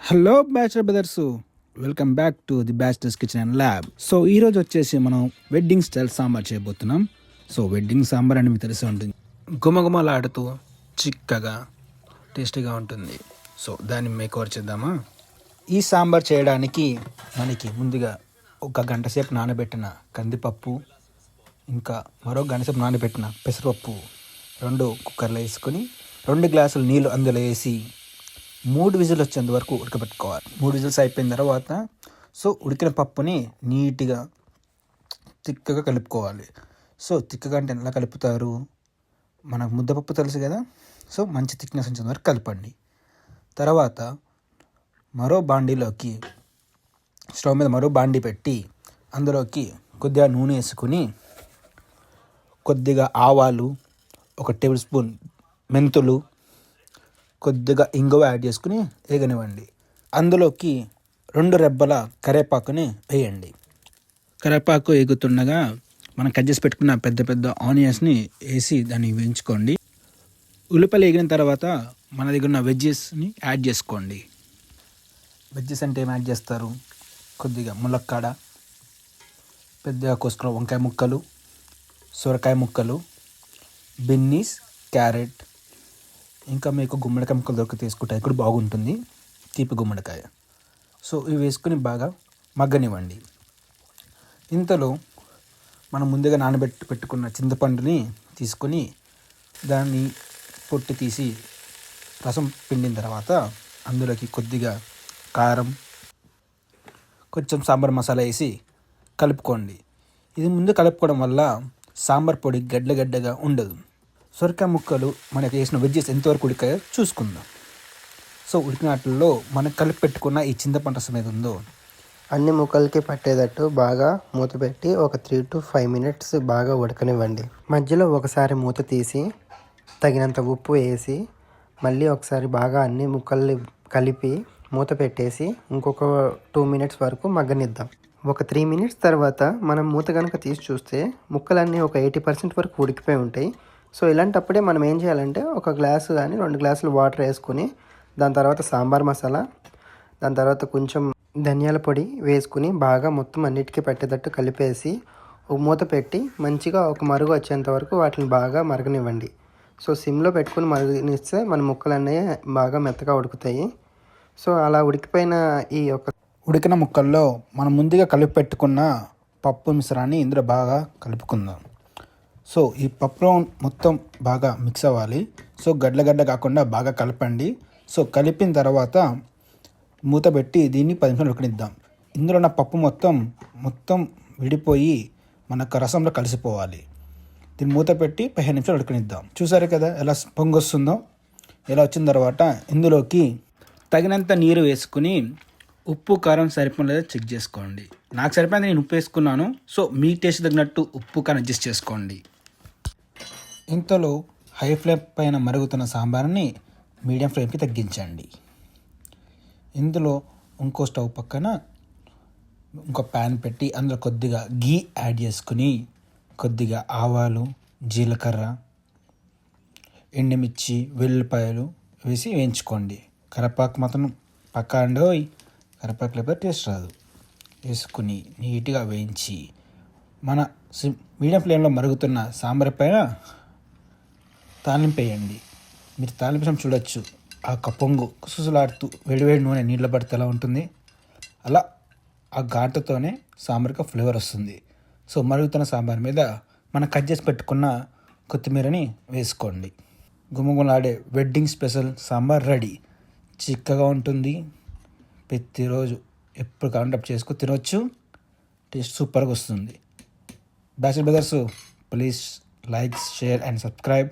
Hello bachelor brothers, welcome back to the bachelors kitchen and lab. So ఈరోజు వచ్చేసి మనం wedding style sambar చేయబోతున్నాం. So wedding sambar అని మీకు తెలిసి ఉంటుంది, గుమగుమలాడుతూ చిక్కగా టేస్టీగా ఉంటుంది. సో దాన్ని మేకోవర్ చేద్దామా? ఈ సాంబార్ చేయడానికి మనకి ముందుగా ఒక గంట సేపు నానబెట్టిన కందిపప్పు, ఇంకా మరో గంట సేపు నానబెట్టిన పెసరపప్పు రెండు కుక్కర్లో వేసుకొని 2 గ్లాసులు నీళ్ళు అందులో వేసి 3 విజిల్ వచ్చేంత వరకు ఉడకబెట్టుకోవాలి. 3 విజిల్స్ అయిపోయిన తర్వాత ఉడికిన పప్పుని నీట్గా తిక్కగా కలుపుకోవాలి. తిక్కగా అంటే ఎలా కలుపుతారు? మనకు ముద్దపప్పు తెలుసు కదా. మంచి థిక్నెస్ వచ్చేంత వరకు కలపండి. తర్వాత స్టవ్ మీద మరో బాండీ పెట్టి అందులోకి కొద్దిగా నూనె వేసుకుని కొద్దిగా ఆవాలు, 1 టేబుల్ స్పూన్ మెంతులు, కొద్దిగా ఇంగువ యాడ్ చేసుకుని వేగనివ్వండి. అందులోకి 2 రెబ్బల కరివేపాకుని వేయండి. కరివేపాకు ఎగుతుండగా మనం కట్ చేసి పెట్టుకున్న పెద్ద పెద్ద ఆనియన్స్ని వేసి దాన్ని వేయించుకోండి. ఉల్లిపాయలు వేగిన తర్వాత మన దగ్గర ఉన్న వెజ్జెస్ని యాడ్ చేసుకోండి. వెజ్జెస్ అంటే ఏం యాడ్ చేస్తారు? కొద్దిగా ములక్కాడ, పెద్దగా కోసుకున్న వంకాయ ముక్కలు, సొరకాయ ముక్కలు, బీన్స్, క్యారెట్, ఇంకా మీకు గుమ్మడికాయ ముక్కలు దొరికి తీసుకుంటాయి కూడా బాగుంటుంది, తీపి గుమ్మడికాయ. ఇవి వేసుకుని బాగా మగ్గనివ్వండి. ఇంతలో మనం ముందుగా పెట్టుకున్న చింతపండుని తీసుకొని దాన్ని పొట్టు తీసి రసం పిండిన తర్వాత అందులోకి కొద్దిగా కారం, కొంచెం సాంబార్ మసాలా వేసి కలుపుకోండి. ఇది ముందు కలుపుకోవడం వల్ల సాంబార్ పొడి గడ్డగా ఉండదు. సొరకాయ ముక్కలు మనకి వేసిన వెజ్జెస్ ఎంతవరకు ఉడికాయో చూసుకుందాం. ఉడికిన వాటిల్లో మనం కలిపి పెట్టుకున్న ఈ చింతపండు రసం ఏది ఉందో అన్ని ముక్కలకి పట్టేటట్టు బాగా మూత పెట్టి ఒక 3 to 5 minutes బాగా ఉడకనివ్వండి. మధ్యలో ఒకసారి మూత తీసి తగినంత ఉప్పు వేసి మళ్ళీ ఒకసారి బాగా అన్ని ముక్కల్ని కలిపి మూత పెట్టేసి ఇంకొక 2 minutes వరకు మగ్గనిద్దాం. ఒక 3 minutes తర్వాత మనం మూత కనుక తీసి చూస్తే ముక్కలన్నీ ఒక 80% వరకు ఉడికిపోయి ఉంటాయి. ఇలాంటప్పుడే మనం ఏం చేయాలంటే 1 గ్లాసు కానీ 2 గ్లాసులు వాటర్ వేసుకుని దాని తర్వాత సాంబార్ మసాలా, దాని తర్వాత కొంచెం ధనియాల పొడి వేసుకుని బాగా మొత్తం అన్నిటికీ పట్టేటట్టు కలిపేసి మూత పెట్టి మంచిగా ఒక మరుగు వచ్చేంత వరకు వాటిని బాగా మరగనివ్వండి. సిమ్లో పెట్టుకుని మరగనిస్తే మన ముక్కలన్నీ బాగా మెత్తగా ఉడుకుతాయి. అలా ఉడికిపోయిన ఉడికిన ముక్కల్లో మనం ముందుగా కలిపి పెట్టుకున్న పప్పు మిశ్రాన్ని ఇందులో బాగా కలుపుకుందాం. ఈ పప్పులో మొత్తం బాగా మిక్స్ అవ్వాలి. గడ్డ కాకుండా బాగా కలపండి. కలిపిన తర్వాత మూత పెట్టి దీన్ని 10 నిమిషాలు ఉడకనిద్దాం. ఇందులో ఉన్న పప్పు మొత్తం విడిపోయి మనకు రసంలో కలిసిపోవాలి. దీన్ని మూత పెట్టి 15 నిమిషాలు ఉడకనిద్దాం. చూసారు కదా ఎలా పొంగి వస్తుందో. ఇలా వచ్చిన తర్వాత ఇందులోకి తగినంత నీరు వేసుకుని ఉప్పు కారం సరిపోలేదో చెక్ చేసుకోండి. నాకు సరిపోయింది, నేను ఉప్పు వేసుకున్నాను. మీ టేస్ట్ తగినట్టు ఉప్పు కారం అడ్జస్ట్ చేసుకోండి. ఇంతలో హై ఫ్లేమ్ పైన మరుగుతున్న సాంబార్ని మీడియం ఫ్లేమ్కి తగ్గించండి. ఇందులో ఇంకో స్టవ్ పక్కన ఇంకో ప్యాన్ పెట్టి అందులో కొద్దిగా గీ యాడ్ చేసుకుని కొద్దిగా ఆవాలు, జీలకర్ర, ఎండుమిర్చి, వెల్లుల్లిపాయలు వేసి వేయించుకోండి. కరివేపాకు మాత్రం పక్కా అండి, కరివేపాకు లేకపోతే టేస్ట్ రాదు. వేసుకుని నీట్గా వేయించి మన మీడియం ఫ్లేమ్లో మరుగుతున్న సాంబార్ పైన తాలింపు వేయండి. మీరు తాలింపు చూడొచ్చు, ఆ కప్పొంగు కుసులాడుతూ వేడివేడి నూనె నీళ్ళ పడితే ఎలా ఉంటుంది, అలా ఆ ఘాటుతోనే సాంబార్కి ఫ్లేవర్ వస్తుంది. మరుగుతున్న సాంబార్ మీద మనం కట్ చేసి పెట్టుకున్న కొత్తిమీరని వేసుకోండి. గుమగుమలాడే వెడ్డింగ్ స్పెషల్ సాంబార్ రెడీ. చిక్కగా ఉంటుంది, ప్రతిరోజు ఎప్పుడు కావాలంటే చేసుకొని తినవచ్చు. టేస్ట్ సూపర్గా వస్తుంది. Bachelor brothers, please like, share and subscribe.